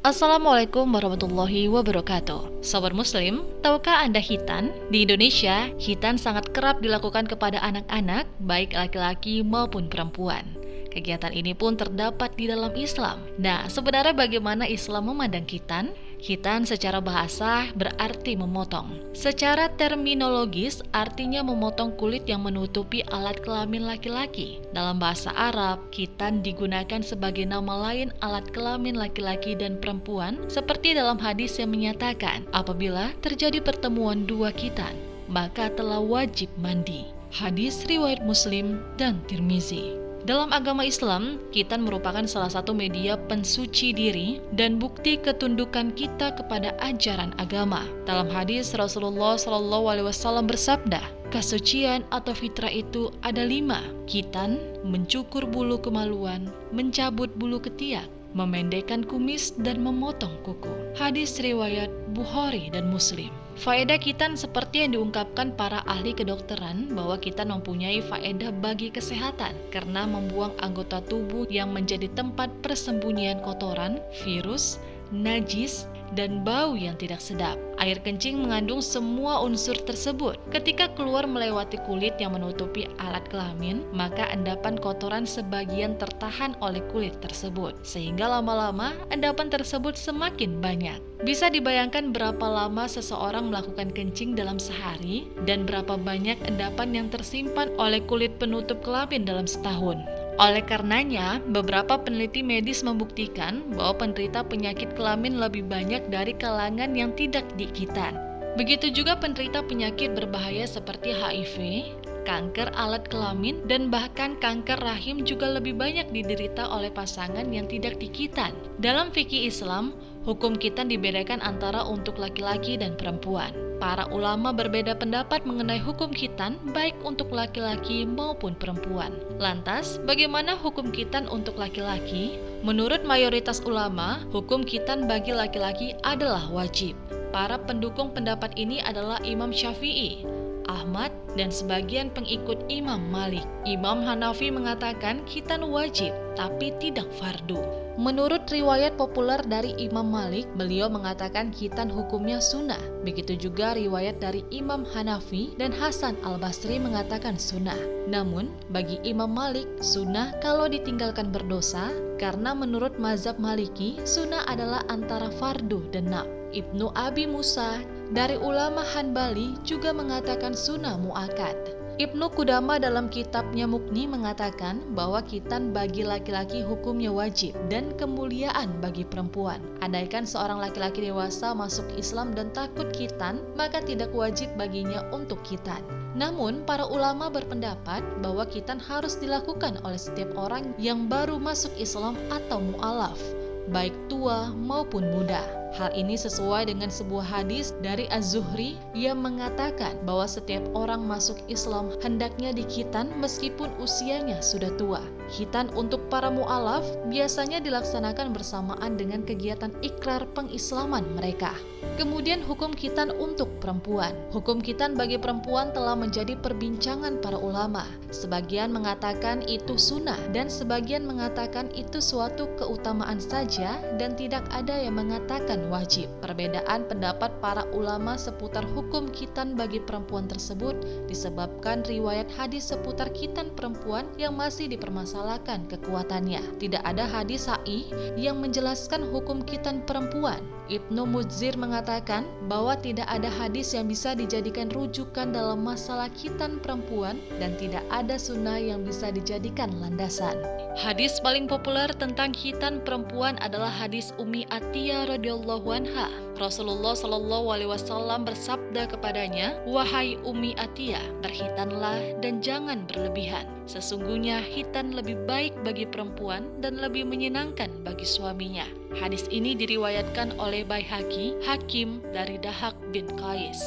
Assalamualaikum warahmatullahi wabarakatuh. Sobat Muslim, tahukah Anda khitan? Di Indonesia, khitan sangat kerap dilakukan kepada anak-anak, baik laki-laki maupun perempuan. Kegiatan ini pun terdapat di dalam Islam. Nah, sebenarnya bagaimana Islam memandang khitan? Khitan secara bahasa berarti memotong. Secara terminologis artinya memotong kulit yang menutupi alat kelamin laki-laki. Dalam bahasa Arab, khitan digunakan sebagai nama lain alat kelamin laki-laki dan perempuan, seperti dalam hadis yang menyatakan apabila terjadi pertemuan dua khitan, maka telah wajib mandi. Hadis riwayat Muslim dan Tirmizi. Dalam agama Islam, khitan merupakan salah satu media pensuci diri dan bukti ketundukan kita kepada ajaran agama. Dalam hadis Rasulullah SAW bersabda, kesucian atau fitrah itu ada 5: khitan, mencukur bulu kemaluan, mencabut bulu ketiak, memendekkan kumis, dan memotong kuku. Hadis riwayat Bukhari dan Muslim. Faedah khitan seperti yang diungkapkan para ahli kedokteran bahwa khitan mempunyai faedah bagi kesehatan karena membuang anggota tubuh yang menjadi tempat persembunyian kotoran, virus, najis, dan bau yang tidak sedap. Air kencing mengandung semua unsur tersebut. Ketika keluar melewati kulit yang menutupi alat kelamin, maka endapan kotoran sebagian tertahan oleh kulit tersebut, sehingga lama-lama endapan tersebut semakin banyak. Bisa dibayangkan berapa lama seseorang melakukan kencing dalam sehari dan berapa banyak endapan yang tersimpan oleh kulit penutup kelamin dalam setahun. Oleh karenanya, beberapa peneliti medis membuktikan bahwa penderita penyakit kelamin lebih banyak dari kalangan yang tidak dikhitan. Begitu juga penderita penyakit berbahaya seperti HIV, kanker alat kelamin, dan bahkan kanker rahim juga lebih banyak diderita oleh pasangan yang tidak dikhitan. Dalam fikih Islam, hukum khitan dibedakan antara untuk laki-laki dan perempuan. Para ulama berbeda pendapat mengenai hukum khitan baik untuk laki-laki maupun perempuan. Lantas, bagaimana hukum khitan untuk laki-laki? Menurut mayoritas ulama, hukum khitan bagi laki-laki adalah wajib. Para pendukung pendapat ini adalah Imam Syafi'i, Ahmad, dan sebagian pengikut Imam Malik. Imam Hanafi mengatakan khitan wajib, tapi tidak fardu. Menurut riwayat populer dari Imam Malik, beliau mengatakan khitan hukumnya sunnah. Begitu juga riwayat dari Imam Hanafi dan Hasan Al-Basri mengatakan sunnah. Namun, bagi Imam Malik, sunnah kalau ditinggalkan berdosa, karena menurut mazhab Maliki, sunnah adalah antara fardu dan naf. Ibnu Abi Musa dari ulama Hanbali juga mengatakan sunnah muakkad. Ibnu Qudamah dalam kitabnya Mughni mengatakan bahwa khitan bagi laki-laki hukumnya wajib dan kemuliaan bagi perempuan. Andaikan seorang laki-laki dewasa masuk Islam dan takut khitan, maka tidak wajib baginya untuk khitan. Namun, para ulama berpendapat bahwa khitan harus dilakukan oleh setiap orang yang baru masuk Islam atau mu'alaf, baik tua maupun muda. Hal ini sesuai dengan sebuah hadis dari Az-Zuhri yang mengatakan bahwa setiap orang masuk Islam hendaknya dikhitan meskipun usianya sudah tua. Khitan untuk para mu'alaf biasanya dilaksanakan bersamaan dengan kegiatan ikrar pengislaman mereka. Kemudian hukum khitan untuk perempuan. Hukum khitan bagi perempuan telah menjadi perbincangan para ulama. Sebagian mengatakan itu sunnah dan sebagian mengatakan itu suatu keutamaan saja dan tidak ada yang mengatakan wajib. Perbedaan pendapat para ulama seputar hukum khitan bagi perempuan tersebut disebabkan riwayat hadis seputar khitan perempuan yang masih dipermasalahkan kekuatannya. Tidak ada hadis sahih yang menjelaskan hukum khitan perempuan. Ibnu Mudzir mengatakan bahwa tidak ada hadis yang bisa dijadikan rujukan dalam masalah khitan perempuan dan tidak ada sunnah yang bisa dijadikan landasan. Hadis paling populer tentang khitan perempuan adalah hadis Ummi Atiyah radhiyallahu anha. Rasulullah SAW bersabda kepadanya, "Wahai Ummi Atiyah, berkhitanlah dan jangan berlebihan. Sesungguhnya khitan lebih baik bagi perempuan dan lebih menyenangkan bagi suaminya." Hadis ini diriwayatkan oleh Baihaqi, Hakim dari Dahak bin Qais.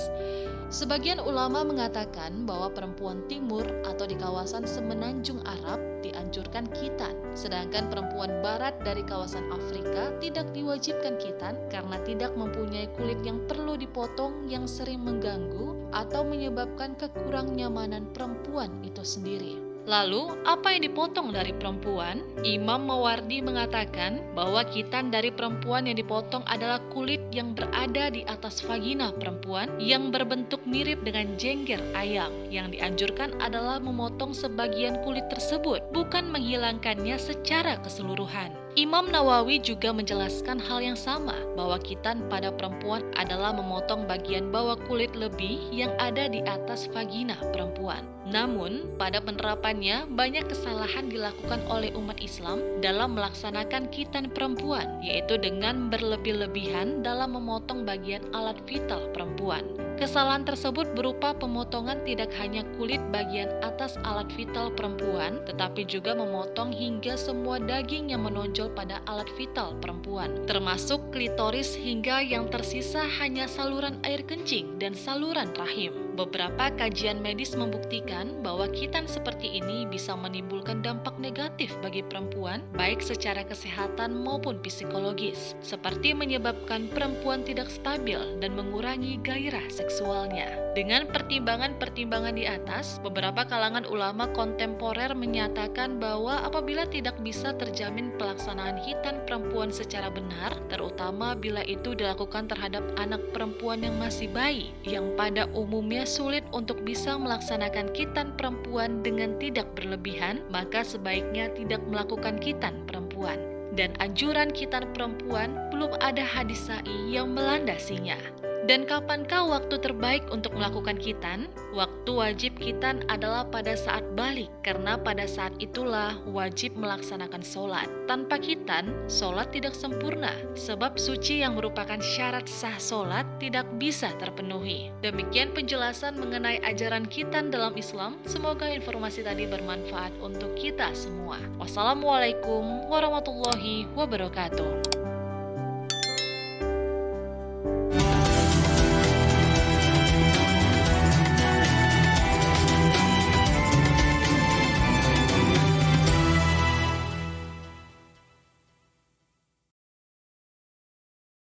Sebagian ulama mengatakan bahwa perempuan timur atau di kawasan semenanjung Arab dianjurkan khitan, sedangkan perempuan barat dari kawasan Afrika tidak diwajibkan khitan karena tidak mempunyai kulit yang perlu dipotong yang sering mengganggu atau menyebabkan kekurang nyamanan perempuan itu sendiri. Lalu, apa yang dipotong dari perempuan? Imam Mawardi mengatakan bahwa khitan dari perempuan yang dipotong adalah kulit yang berada di atas vagina perempuan yang berbentuk mirip dengan jengger ayam. Yang dianjurkan adalah memotong sebagian kulit tersebut, bukan menghilangkannya secara keseluruhan. Imam Nawawi juga menjelaskan hal yang sama, bahwa khitan pada perempuan adalah memotong bagian bawah kulit lebih yang ada di atas vagina perempuan. Namun, pada penerapannya banyak kesalahan dilakukan oleh umat Islam dalam melaksanakan khitan perempuan, yaitu dengan berlebih-lebihan dalam memotong bagian alat vital perempuan. Kesalahan tersebut berupa pemotongan tidak hanya kulit bagian atas alat vital perempuan, tetapi juga memotong hingga semua daging yang menonjol pada alat vital perempuan, termasuk klitoris hingga yang tersisa hanya saluran air kencing dan saluran rahim. Beberapa kajian medis membuktikan bahwa khitan seperti ini bisa menimbulkan dampak negatif bagi perempuan, baik secara kesehatan maupun psikologis, seperti menyebabkan perempuan tidak stabil dan mengurangi gairah seksualnya. Dengan pertimbangan-pertimbangan di atas, beberapa kalangan ulama kontemporer menyatakan bahwa apabila tidak bisa terjamin pelaksanaan khitan perempuan secara benar, terutama bila itu dilakukan terhadap anak perempuan yang masih bayi, yang pada umumnya sulit untuk bisa melaksanakan khitan perempuan dengan tidak berlebihan, maka sebaiknya tidak melakukan khitan perempuan. Dan anjuran khitan perempuan belum ada hadis sahih yang melandasinya. Dan kapankah waktu terbaik untuk melakukan khitan? Waktu wajib khitan adalah pada saat balik, karena pada saat itulah wajib melaksanakan sholat. Tanpa khitan, sholat tidak sempurna, sebab suci yang merupakan syarat sah sholat tidak bisa terpenuhi. Demikian penjelasan mengenai ajaran khitan dalam Islam. Semoga informasi tadi bermanfaat untuk kita semua. Wassalamualaikum warahmatullahi wabarakatuh.